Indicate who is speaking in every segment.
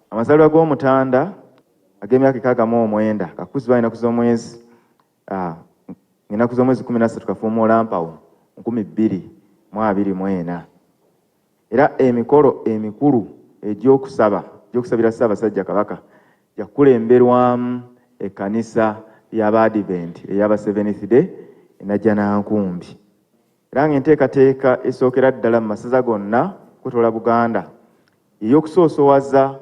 Speaker 1: Amazaalibwa g'omutanda ag'emyaka 69 kakuzibwa ennaku z'omwezi ennaku z'omwezi 13 kafuumuula mpawo 2024. Era emikolo emikulu egy'okusabira Ssaabasajja Kabaka yakulemberwamu ekkanisa y'Abadventist ey'aba Seventh Day Najjanankumbi. Era ng'enteekateeka esookera ddala mu masaza gonna kutoola Buganda ey'okusoosowaza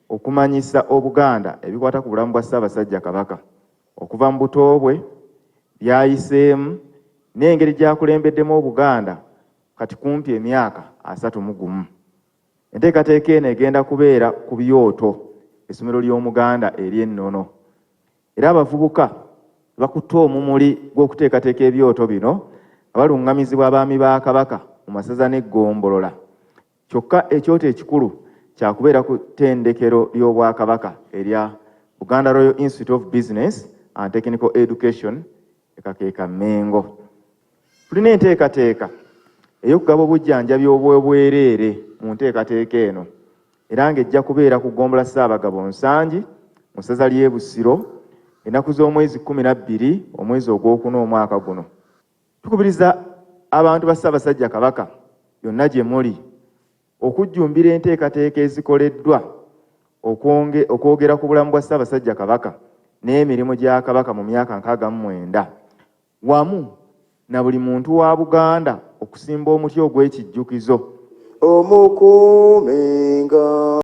Speaker 1: okumanyisa Obuganda ebikwata ku bulamu bwa Ssaabasajja Kabaka okuva mu buto bwe byayiseemu n'engeri gy'akulembeddemu Obuganda kati kumpi emyaka 31. Enteekateeka eno egenda kubeera ku byoto essomero ly'Omuganda ery'ennono. Era abavubuka bakutte omumuli gw'okuteekateeka ebyoto bino abaluŋŋamizibwa abaami ba Kabaka mu masaza n'eggombolola. Kyokka ekyoto ekikulu kyakubeera ku ttendekero ly'Obwakabaka erya Buganda Royal Institute of Business and Technical Education ekakeeka Mengo. Tulina enteekateeka ey'okugaba obujjanjabi obw'obwereere mu nteekateeka eno era ng'ejja kubeera ku ggombolola Ssaabagabo Nsangi mu ssaza ly'e Busiro ennaku z'omwezi 12 omwezi ogwokuna omwaka guno. Tukubiriza abantu ba Ssaabasajja Kabaka yonna gye muli okujjumbira enteekateeka ezikoleddwa okwogera ku bulamu bwa Ssaabasajja Kabaka n'emirimu gya Kabaka mu myaka 69 wamu na buli muntu wa Buganda okusimba omuti ogw'ekijjukizo omukuumenga.